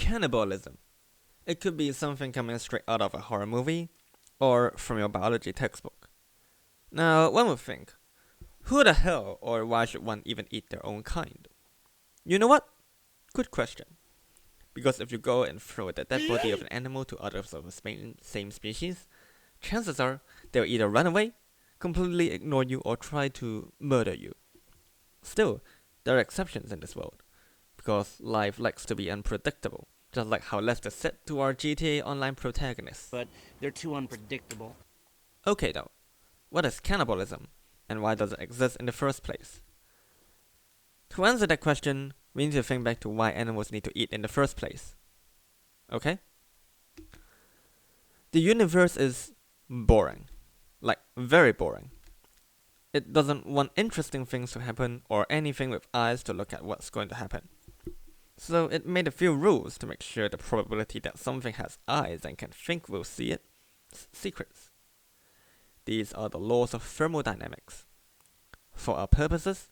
Cannibalism. It could be something coming straight out of a horror movie, or from your biology textbook. Now, one would think, who the hell or why should one even eat their own kind? You know what? Good question. Because if you go and throw the dead body of an animal to others of the same species, chances are they'll either run away, completely ignore you, or try to murder you. Still, there are exceptions in this world, because life likes to be unpredictable, just like how Lester said to our GTA Online protagonists. But they're too unpredictable. Okay though, what is cannibalism, and why does it exist in the first place? To answer that question, we need to think back to why animals need to eat in the first place. Okay? The universe is boring. Like, very boring. It doesn't want interesting things to happen or anything with eyes to look at what's going to happen. So it made a few rules to make sure the probability that something has eyes and can think we'll see it secrets. These are the laws of thermodynamics. For our purposes,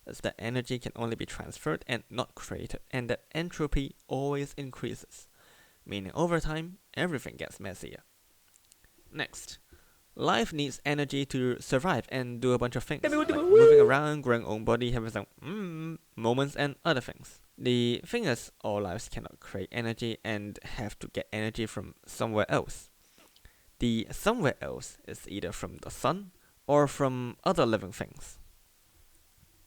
is that energy can only be transferred and not created, and that entropy always increases, meaning over time, everything gets messier. Next, life needs energy to survive and do a bunch of things, like moving around, growing own body, having some moments, and other things. The thing is, all lives cannot create energy and have to get energy from somewhere else. The somewhere else is either from the sun or from other living things.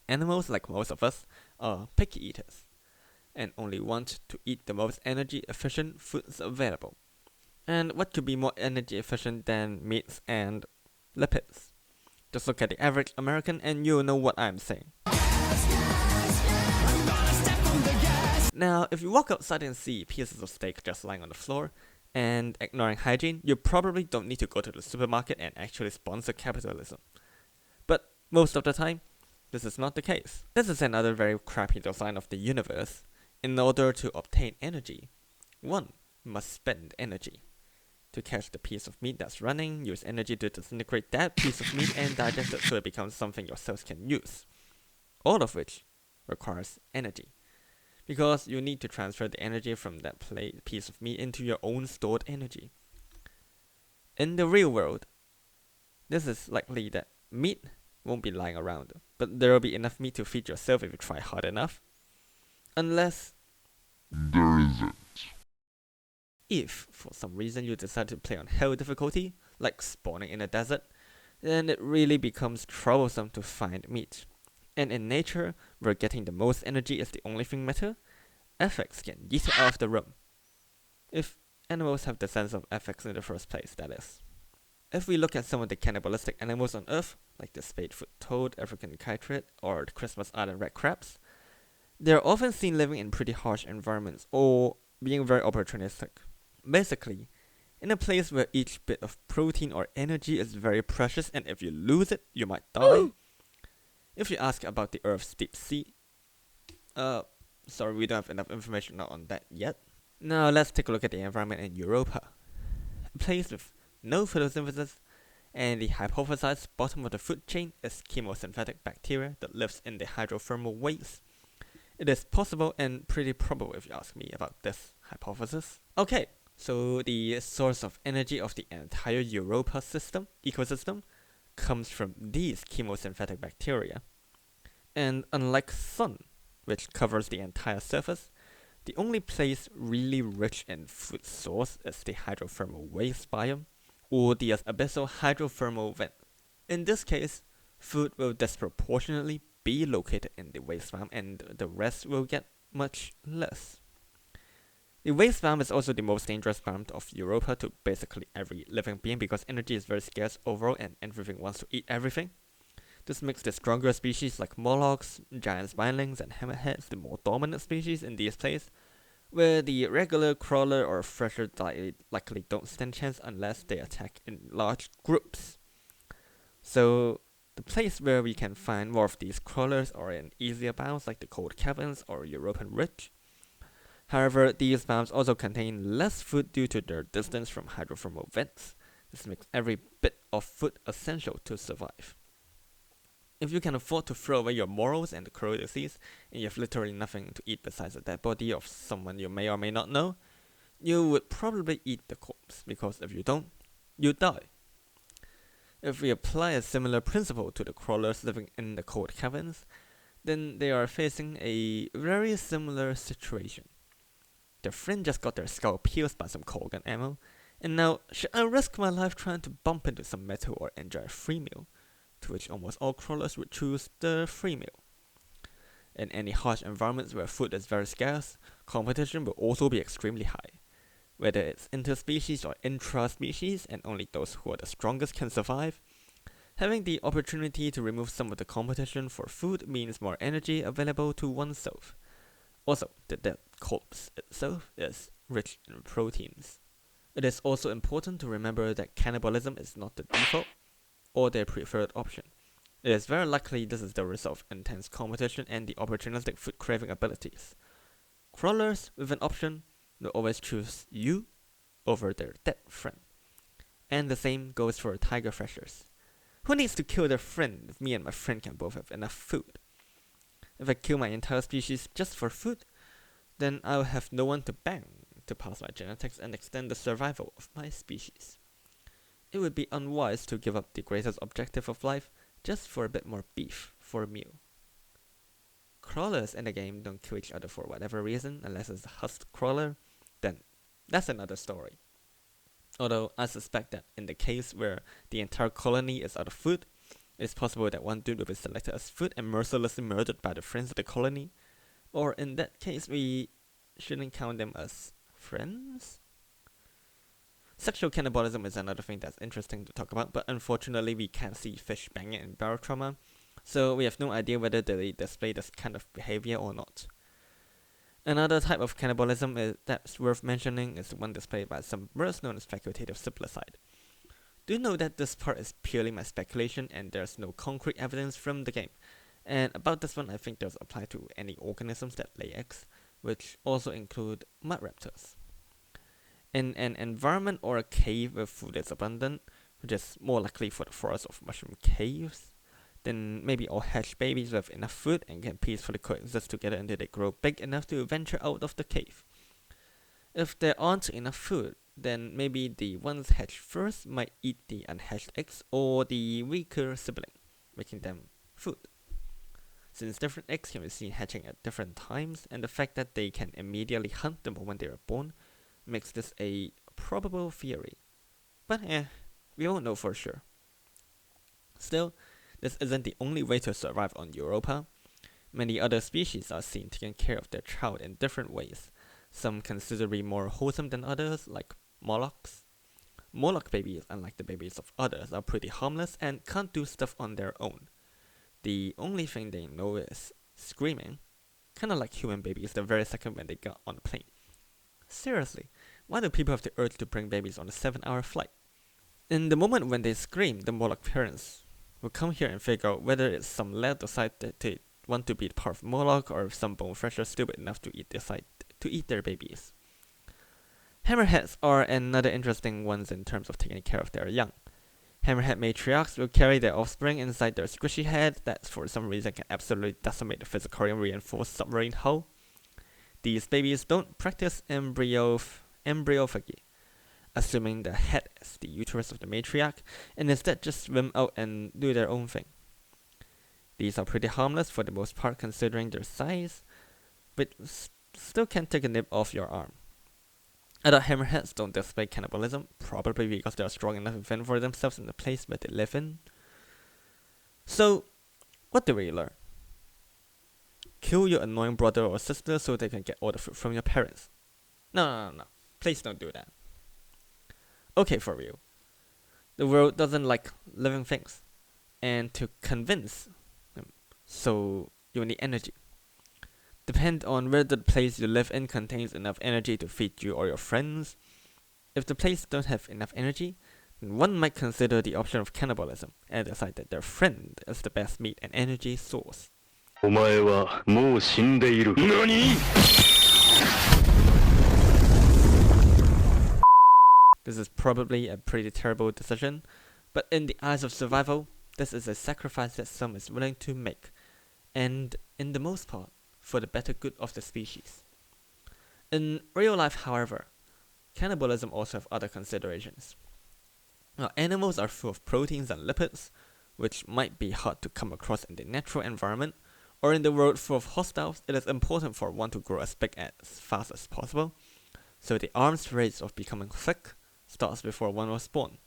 Animals, like most of us, are picky eaters, and only want to eat the most energy efficient foods available. And what could be more energy efficient than meats and lipids? Just look at the average American and you'll know what I'm saying. Now, if you walk outside and see pieces of steak just lying on the floor, and ignoring hygiene, you probably don't need to go to the supermarket and actually sponsor capitalism. But most of the time, this is not the case. This is another very crappy design of the universe. In order to obtain energy, one must spend energy. To catch the piece of meat that's running, use energy to disintegrate that piece of meat and digest it so it becomes something your cells can use. All of which requires energy. Because you need to transfer the energy from that piece of meat into your own stored energy. In the real world, this is likely that meat won't be lying around, but there will be enough meat to feed yourself if you try hard enough. Unless there isn't. If, for some reason, you decide to play on hell difficulty, like spawning in a desert, then it really becomes troublesome to find meat. And in nature, where getting the most energy is the only thing matter, ethics get yeeted out of the room. If animals have the sense of ethics in the first place, that is. If we look at some of the cannibalistic animals on Earth, like the spade-foot toad, African chytrid, or the Christmas Island red crabs, they are often seen living in pretty harsh environments, or being very opportunistic. Basically, in a place where each bit of protein or energy is very precious, and if you lose it, you might die. If you ask about the Earth's deep sea, sorry, we don't have enough information on that yet. Now let's take a look at the environment in Europa. A place with no photosynthesis, and the hypothesized bottom of the food chain is chemosynthetic bacteria that lives in the hydrothermal waste. It is possible and pretty probable if you ask me about this hypothesis. Okay, so the source of energy of the entire Europa ecosystem comes from these chemosynthetic bacteria. And unlike sun, which covers the entire surface, the only place really rich in food source is the hydrothermal waste biome, or the abyssal hydrothermal vent. In this case, food will disproportionately be located in the waste biome and the rest will get much less. The waste biome is also the most dangerous biome of Europa to basically every living being because energy is very scarce overall and everything wants to eat everything. This makes the stronger species like Molochs, giant spinelings, and hammerheads the more dominant species in these places, where the regular crawler or thresher likely don't stand chance unless they attack in large groups. So the place where we can find more of these crawlers are in easier biomes like the cold caverns or European ridge. However, these biomes also contain less food due to their distance from hydrothermal vents. This makes every bit of food essential to survive. If you can afford to throw away your morals and cruel disease, and you have literally nothing to eat besides the dead body of someone you may or may not know, you would probably eat the corpse, because if you don't, you die. If we apply a similar principle to the crawlers living in the cold caverns, then they are facing a very similar situation. Their friend just got their skull pierced by some cold gun ammo, and now, should I risk my life trying to bump into some metal or enjoy a free meal? To which almost all crawlers would choose the free meal. In any harsh environments where food is very scarce, competition will also be extremely high. Whether it's interspecies or intra-species, and only those who are the strongest can survive, having the opportunity to remove some of the competition for food means more energy available to oneself. Also, the dead corpse itself is rich in proteins. It is also important to remember that cannibalism is not the default or their preferred option. It is very likely this is the result of intense competition and the opportunistic food craving abilities. Crawlers with an option will always choose you over their dead friend. And the same goes for tiger threshers. Who needs to kill their friend if me and my friend can both have enough food? If I kill my entire species just for food, then I'll have no one to bang to pass my genetics and extend the survival of my species. It would be unwise to give up the greatest objective of life just for a bit more beef for a meal. Crawlers in the game don't kill each other for whatever reason, unless it's a husk crawler, then that's another story. Although I suspect that in the case where the entire colony is out of food, it's possible that one dude will be selected as food and mercilessly murdered by the friends of the colony, or in that case we shouldn't count them as friends? Sexual cannibalism is another thing that's interesting to talk about, but unfortunately we can't see fish banging in barotrauma, so we have no idea whether they display this kind of behavior or not. Another type of cannibalism that's worth mentioning is the one displayed by some birds known as facultative simplicide. Do know that this part is purely my speculation and there's no concrete evidence from the game, and about this one I think does apply to any organisms that lay eggs, which also include mud raptors. In an environment or a cave where food is abundant, which is more likely for the forest of mushroom caves, then maybe all hatch babies with enough food and can peacefully coexist together until they grow big enough to venture out of the cave. If there aren't enough food, then maybe the ones hatched first might eat the unhatched eggs or the weaker sibling, making them food. Since different eggs can be seen hatching at different times, and the fact that they can immediately hunt the moment they are born, makes this a probable theory. But we won't know for sure. Still, this isn't the only way to survive on Europa. Many other species are seen taking care of their child in different ways, some considerably more wholesome than others, like Molochs. Moloch babies, unlike the babies of others, are pretty harmless and can't do stuff on their own. The only thing they know is screaming, kinda like human babies the very second when they got on the plane. Seriously, why do people have the urge to bring babies on a 7-hour flight? In the moment when they scream, the Moloch parents will come here and figure out whether it's some lad decide that they want to be part of Moloch or if some bone thresher stupid enough to decide to eat their babies. Hammerheads are another interesting ones in terms of taking care of their young. Hammerhead matriarchs will carry their offspring inside their squishy head that for some reason can absolutely decimate the physical and reinforced submarine hull. These babies don't practice embryophagy, assuming the head is the uterus of the matriarch, and instead just swim out and do their own thing. These are pretty harmless for the most part considering their size, but still can take a nip off your arm. Adult hammerheads don't display cannibalism, probably because they are strong enough to fend for themselves in the place where they live in. So, what do we learn? Kill your annoying brother or sister so they can get all the food from your parents. No. Please don't do that. Okay, for real. The world doesn't like living things. And to convince them, so you need energy. Depend on whether the place you live in contains enough energy to feed you or your friends. If the place don't have enough energy, then one might consider the option of cannibalism and decide that their friend is the best meat and energy source. お前はもう死んでいる。何? This is probably a pretty terrible decision, but in the eyes of survival, This is a sacrifice that some is willing to make, and in the most part, for the better good of the species. In real life, however, cannibalism also have other considerations. Now, animals are full of proteins and lipids, which might be hard to come across in the natural environment, or in the world full of hostiles. It is important for one to grow as big as fast as possible, so the arms race of becoming thick starts before one was born.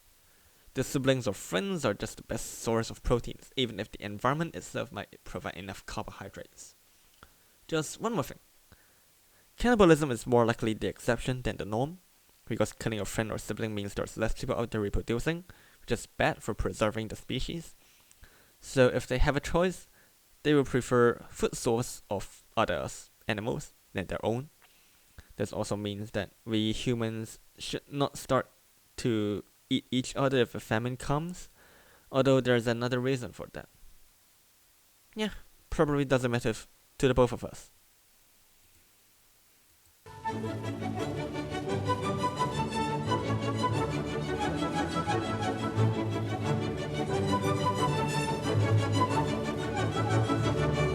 The siblings or friends are just the best source of proteins, even if the environment itself might provide enough carbohydrates. Just one more thing. Cannibalism is more likely the exception than the norm, because killing a friend or sibling means there's less people out there reproducing, which is bad for preserving the species. So if they have a choice, they will prefer food source of other animals than their own. This also means that we humans should not start to eat each other if a famine comes, although there's another reason for that. Yeah, probably doesn't matter to the both of us.